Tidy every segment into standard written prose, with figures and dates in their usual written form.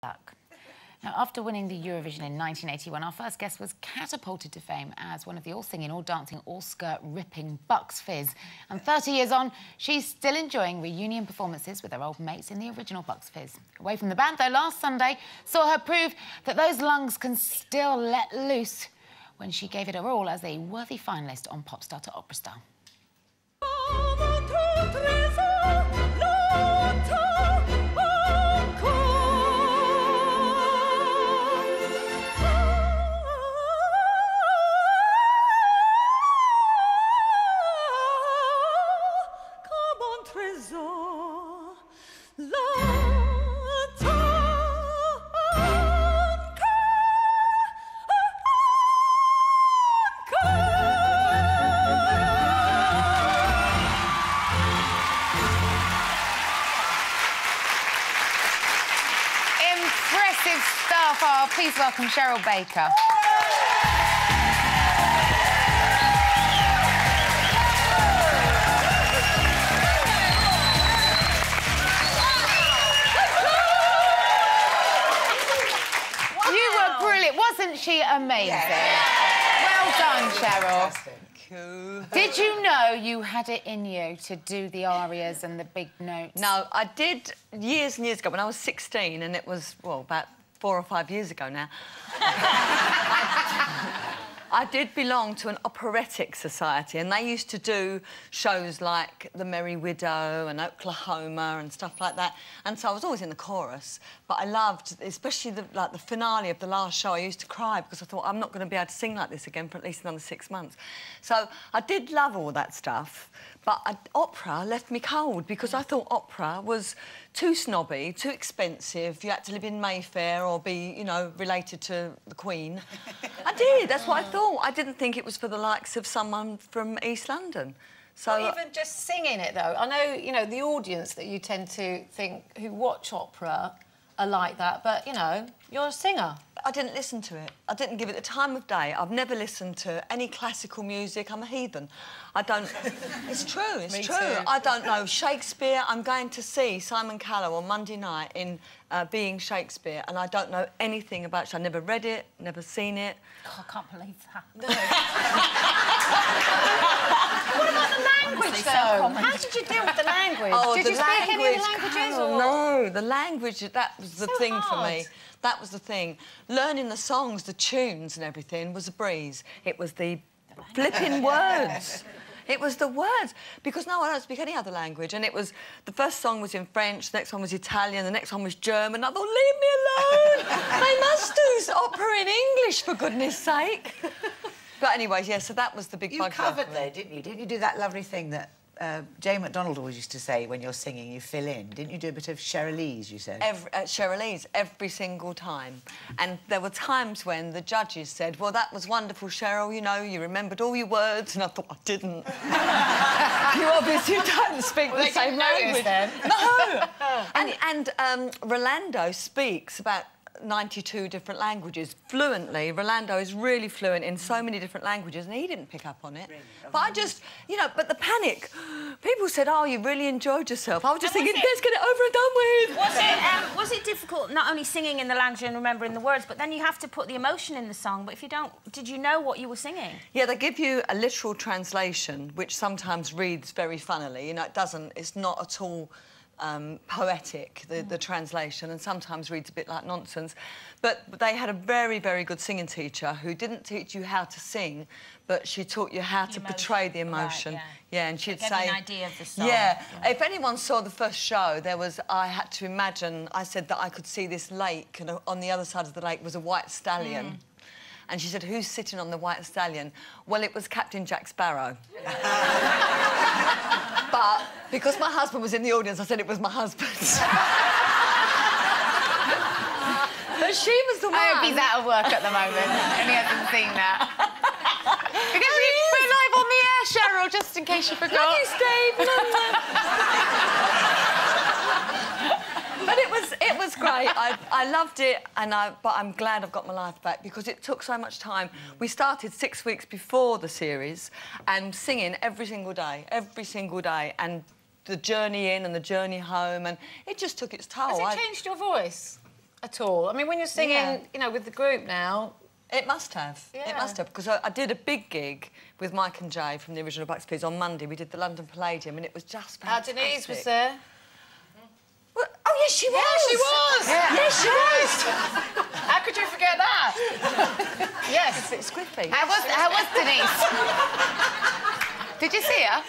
Luck. Now, after winning the Eurovision in 1981, our first guest was catapulted to fame as one of the all-singing, all-dancing, all-skirt-ripping Bucks Fizz. And 30 years on, she's still enjoying reunion performances with her old mates in the original Bucks Fizz. Away from the band, though, last Sunday saw her prove that those lungs can still let loose when she gave it her all as a worthy finalist on Popstar to Opera Star. Impressive stuff. Oh, please welcome Cheryl Baker. You were brilliant. Wasn't she amazing? Yeah. Well done, Cheryl. Cool. Did you know you had it in you to do the arias and the big notes? No, I did years and years ago when I was 16, and it was, well, about 4 or 5 years ago now. I did belong to an operatic society, and they used to do shows like The Merry Widow and Oklahoma and stuff like that. And so I was always in the chorus, but I loved, especially the finale of the last show. I used to cry because I thought I'm not going to be able to sing like this again for at least another 6 months. So I did love all that stuff, but opera left me cold because I thought opera was too snobby, too expensive. You had to live in Mayfair or be, you know, related to the Queen. I did, that's what I thought. I didn't think it was for the likes of someone from East London. So not even just singing it, though. I know, you know, the audience that you tend to think who watch opera are like that, but, you know, you're a singer. I didn't listen to it. I didn't give it the time of day. I've never listened to any classical music. I'm a heathen. I don't... It's true, it's Me true. too. I don't know Shakespeare. I'm going to see Simon Callow on Monday night in Being Shakespeare, and I don't know anything about it. I've never read it, never seen it. Oh, I can't believe that. No. What about the language, though? How did you deal with the language? Oh, did you speak any of the languages? Carol, or... No, the language, that was the thing for me. That was the thing. Learning the songs, the tunes and everything was a breeze. It was the flipping words. It was the words, because no, I don't speak any other language. And it was, the first song was in French, the next one was Italian, the next one was German. I thought, leave me alone. They must do opera in English, for goodness sake. But anyways, yeah, so that was the big bugbear. You covered there, didn't you? Didn't you do that lovely thing that Jane McDonald always used to say when you're singing, you fill in? Didn't you do a bit of Cherylese, you said? Cherylese, every single time. And there were times when the judges said, well, that was wonderful, Cheryl, you know, you remembered all your words. And I thought, I didn't. You obviously don't speak the same language. Then. No! and Rolando speaks about 92 different languages fluently. Rolando is really fluent in so many different languages, and he didn't pick up on it. Really? But I just, you know, but the panic. People said, oh, you really enjoyed yourself. I was just thinking, let's get it over and done with. Was it difficult not only singing in the language and remembering the words, but then you have to put the emotion in the song, but if you don't, did you know what you were singing? Yeah, they give you a literal translation, which sometimes reads very funnily. You know, it's not at all poetic, the translation, and sometimes reads a bit like nonsense. But they had a very, very good singing teacher who didn't teach you how to sing, but she taught you how to portray the emotion. Right, yeah, and she'd say... say... an idea of the song. Yeah. If anyone saw the first show, I had to imagine, I said that I could see this lake, and on the other side of the lake was a white stallion. And she said, who's sitting on the white stallion? Well, it was Captain Jack Sparrow. But because my husband was in the audience, I said it was my husband. But she was the one... I hope he's out of work at the moment and he hasn't seen that. Because we're live on the air, Cheryl, just in case you forgot. Love you, Steve. But it was great. I loved it, but I'm glad I've got my life back because it took so much time. We started 6 weeks before the series and singing every single day, and the journey in and the journey home, and it just took its toll. Has it changed your voice? At all? I mean, when you're singing, Yeah. you know, with the group now... It must have. Yeah. It must have, because I did a big gig with Mike and Jay from the original Bucks Fizz on Monday. We did the London Palladium, and it was just fantastic. Denise was there. Well, oh, yes, she was! Yeah, she was! Yeah. Yes, she was! How could you forget that? Yes. It's Squiffy. How was Denise? Did you see her?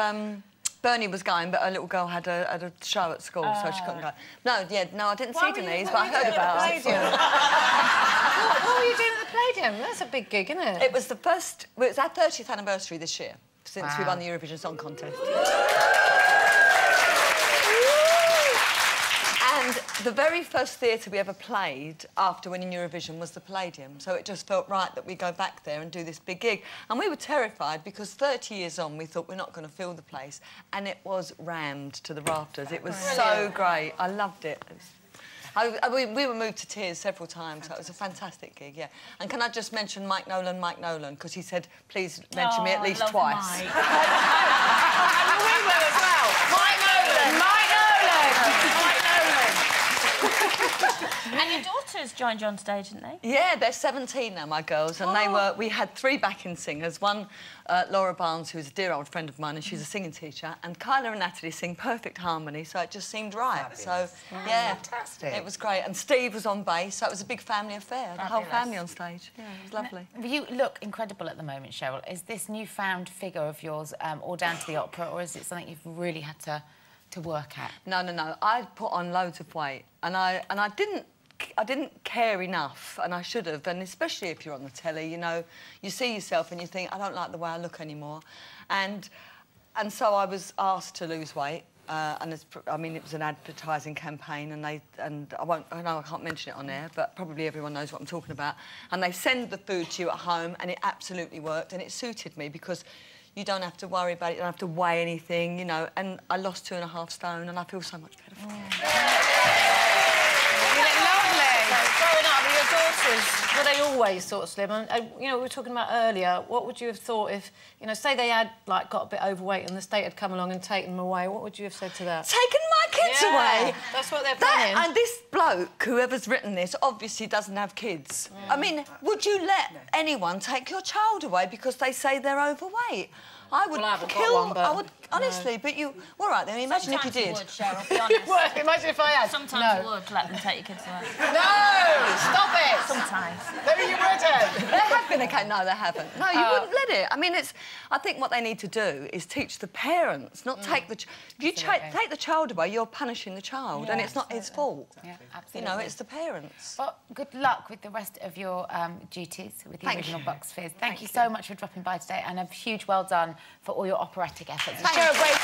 And Bernie was going, but a little girl had a show at school, so she couldn't go. No, I didn't see Denise, but I heard about her. What were you doing at the Palladium? That's a big gig, isn't it? It was our 30th anniversary this year, since we won the Eurovision Song Contest. And the very first theatre we ever played after winning Eurovision was the Palladium, so it just felt right that we go back there and do this big gig. And we were terrified because 30 years on we thought we're not going to fill the place, and it was rammed to the rafters. It was so great. I loved it. We were moved to tears several times, so it was a fantastic gig, yeah. And can I just mention Mike Nolan, because he said, please mention me at least twice. Mike. We were as well. Mike Nolan. Mike Nolan! And your daughters joined you on stage, didn't they? Yeah, they're 17 now, my girls, and we had 3 backing singers. One, Laura Barnes, who's a dear old friend of mine, and she's a singing teacher, and Kyla and Natalie sing perfect harmony, so it just seemed right. Fabulous. So, yeah, Fantastic. it was great. And Steve was on bass, so it was a big family affair. The whole family on stage. Yeah, it was lovely. You look incredible at the moment, Cheryl. Is this newfound figure of yours all down to the opera, or is it something you've really had to work at? No. I put on loads of weight, and I didn't care enough, and I should have. And especially if you're on the telly, you know, you see yourself and you think, I don't like the way I look anymore. And so I was asked to lose weight, and it was an advertising campaign, and I know I can't mention it on air, but probably everyone knows what I'm talking about. And they send the food to you at home, and it absolutely worked, and it suited me because you don't have to worry about it, you don't have to weigh anything, you know. And I lost 2.5 stone, and I feel so much better for it. You look lovely. Growing up, were your daughters, were they always sort of slim? And, you know, we were talking about earlier, what would you have thought if, you know, say they had, like, got a bit overweight and the state had come along and taken them away, what would you have said to that? Taken my kids away? That's what they're planning. And this bloke, whoever's written this, obviously doesn't have kids. I mean, would you let anyone take your child away because they say they're overweight? I would I haven't got kill... one, but... I would, honestly, but you... All right, then, imagine Sometimes if you did. you would, Cheryl, be honest. Well, imagine if I had. Sometimes you would let them take your kids away. No! Stop it! Sometimes. Maybe you wouldn't. There have been occasions... No, they haven't. No, you wouldn't let it. I mean, it's... I think what they need to do is teach the parents, not take the... If you take the child away, you're punishing the child, and it's not his fault. Yeah, absolutely. You know, it's the parents. Well, good luck with the rest of your duties with the original Bucks Fizz. Thank you you. so much for dropping by today, and a huge well done for all your operatic efforts. Thank Cheryl you. Breaker.